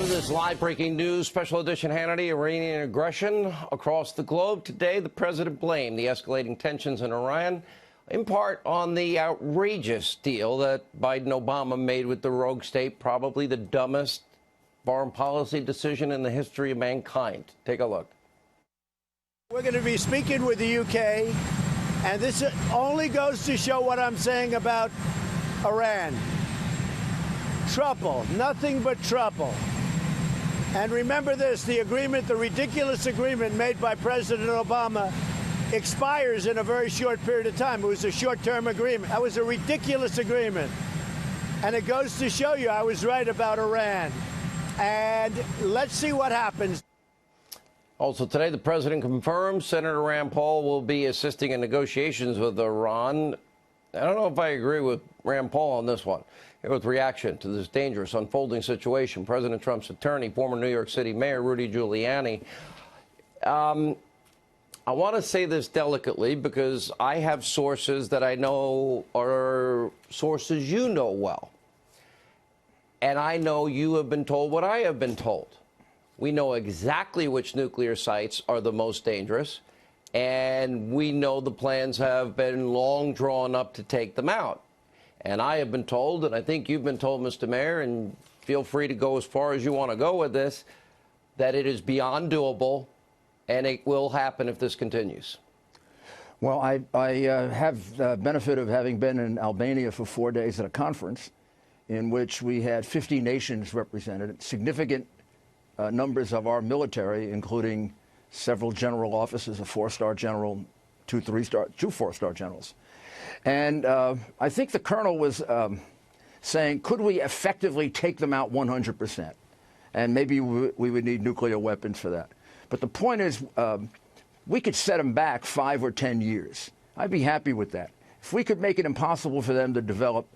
Welcome to this live breaking news, special edition Hannity, Iranian aggression across the globe. Today, the president blamed the escalating tensions in Iran, in part on the outrageous deal that Biden-Obama made with the rogue state, probably the dumbest foreign policy decision in the history of mankind. Take a look. We're going to be speaking with the UK, and this only goes to show what I'm saying about Iran. Trouble, nothing but trouble. And remember this, the agreement, the ridiculous agreement made by President Obama expires in a very short period of time. It was a short-term agreement. That was a ridiculous agreement. And it goes to show you I was right about Iran. And let's see what happens. Also today, the president confirms Senator Rand Paul will be assisting in negotiations with Iran. I don't know if I agree with Rand Paul on this one. With reaction to this dangerous unfolding situation, President Trump's attorney, former New York City Mayor Rudy Giuliani, I want to say this delicately because I have sources that I know are sources you know well. And I know you have been told what I have been told. We know exactly which nuclear sites are the most dangerous, and we know the plans have been long drawn up to take them out. And I have been told, and I think you've been told, Mr. Mayor, and feel free to go as far as you want to go with this, that it is beyond doable, and it will happen if this continues. Well, I have the benefit of having been in Albania for 4 days at a conference in which we had 50 nations represented, significant numbers of our military, including several general officers, a four-star general, two four-star generals. And I think the colonel was saying, could we effectively take them out 100%? And maybe we would need nuclear weapons for that. But the point is, we could set them back 5 or 10 years. I'd be happy with that. If we could make it impossible for them to develop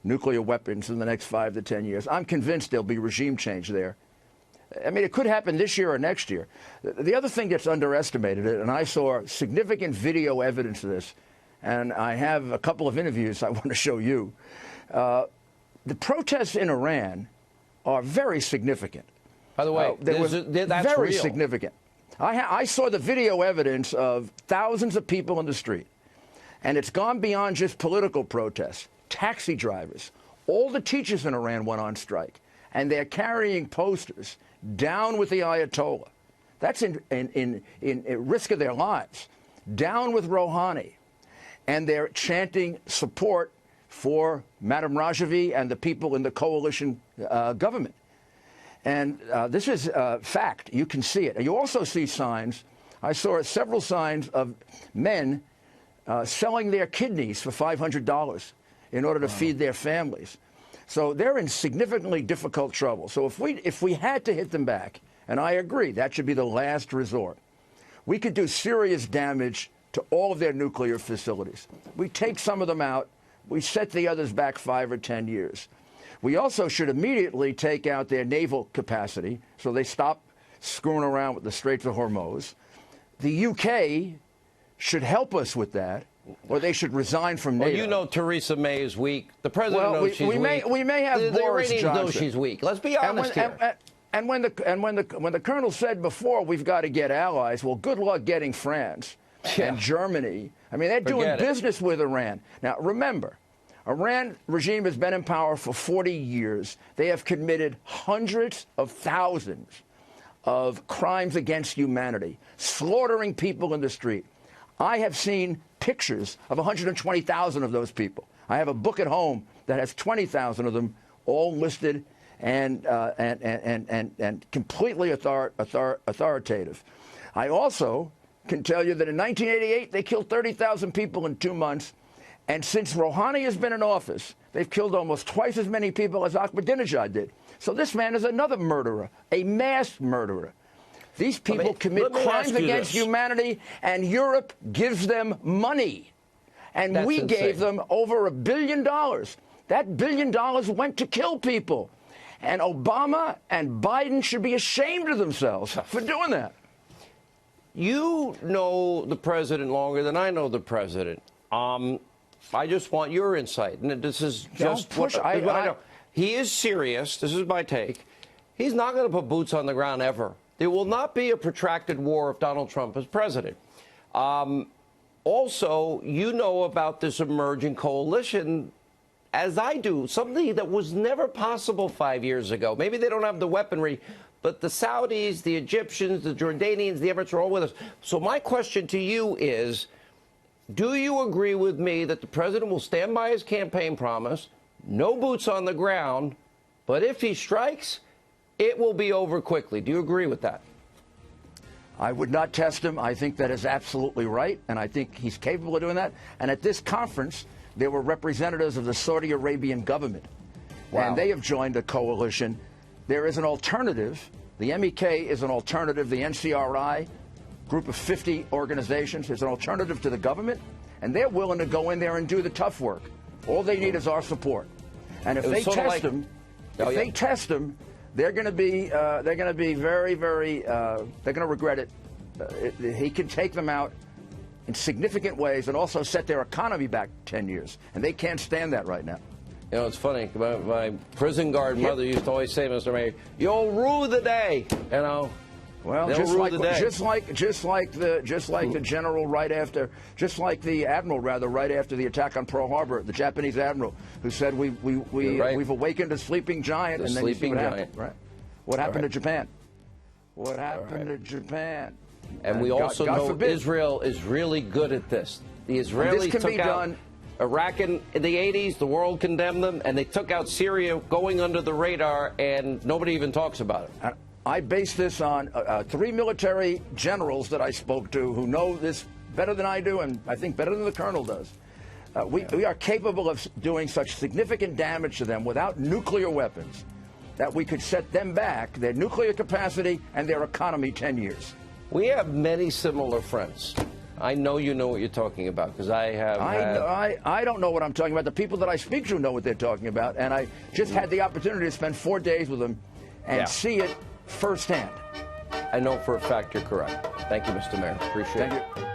nuclear weapons in the next 5 to 10 years, I'm convinced there'll be regime change there. I mean, it could happen this year or next year. The other thing that's underestimated, and I saw significant video evidence of this, and I have a couple of interviews I want to show you. The protests in Iran are very significant. By the way, that's very real. significant. I saw the video evidence of thousands of people in the street, and it's gone beyond just political protests. Taxi drivers, all the teachers in Iran went on strike, and they're carrying posters, down with the Ayatollah. That's in risk of their lives. Down with Rouhani. And they're chanting support for Madam Rajavi and the people in the coalition government. And this is fact. You can see it. And you also see signs. I saw several signs of men selling their kidneys for $500 in order to feed their families. So they're in significantly difficult trouble. So if we had to hit them back, and I agree, that should be the last resort, we could do serious damage to all of their nuclear facilities. We take some of them out. We set the others back 5 or 10 years. We also should immediately take out their naval capacity so they stop screwing around with the Straits of Hormuz. The UK should help us with that, or they should resign from NATO. Well, you know Theresa May is weak. The president knows she's weak. We may have the Boris Iranians Johnson. know she's weak. Let's be honest here. And when the colonel said before we've got to get allies, well, good luck getting France. And Germany. I mean, they're doing business with Iran. Now, remember, Iran regime has been in power for 40 years. They have committed hundreds of thousands of crimes against humanity, slaughtering people in the street. I have seen pictures of 120,000 of those people. I have a book at home that has 20,000 of them, all listed and completely authoritative. I also can tell you that in 1988, they killed 30,000 people in 2 months. And since Rouhani has been in office, they've killed almost twice as many people as Ahmadinejad did. So this man is another murderer, a mass murderer. These people commit crimes against humanity, and Europe gives them money. And we gave them over $1 billion. That $1 billion went to kill people. And Obama and Biden should be ashamed of themselves for doing that. You know the president longer than I know the president. I just want your insight. And this is just what I know. He is serious. This is my take. He's not going to put boots on the ground ever. There will not be a protracted war if Donald Trump is president. Also, you know about this emerging coalition, as I do, something that was never possible 5 years ago. Maybe they don't have the weaponry, but the Saudis, the Egyptians, the Jordanians, the Emirates are all with us. So my question to you is, do you agree with me that the president will stand by his campaign promise, no boots on the ground, but if he strikes, it will be over quickly? Do you agree with that? I would not test him. I think that is absolutely right, and I think he's capable of doing that. And at this conference, there were representatives of the Saudi Arabian government, and they have joined a coalition. There is an alternative. The MEK is an alternative. The NCRI, group of 50 organizations, is an alternative to the government, and they're willing to go in there and do the tough work. All they need is our support. And if they test him, they're going to be very, very. They're going to regret it. He can take them out in significant ways and also set their economy back 10 years, and they can't stand that right now. You know, it's funny. My prison guard mother used to always say, Mr. Mayor, you'll rue the day. You know. Well, just like the general right after, just like the admiral rather right after the attack on Pearl Harbor, the Japanese admiral who said we've awakened a sleeping giant, and then you see what happened, right? What happened to Japan? What happened to Japan? And we also know Israel is really good at this. The Israelis took out Iraq in the 80s. The world condemned them, and they took out Syria going under the radar, and nobody even talks about it. I base this on 3 military generals that I spoke to who know this better than I do, and I think better than the colonel does. We are capable of doing such significant damage to them without nuclear weapons that we could set them back, their nuclear capacity and their economy, 10 years. We have many similar friends. I know you know what you're talking about, because I have. I don't know what I'm talking about. The people that I speak to know what they're talking about, and I just had the opportunity to spend 4 days with them and see it firsthand. I know for a fact you're correct. Thank you, Mr. Mayor. Appreciate it. Thank you.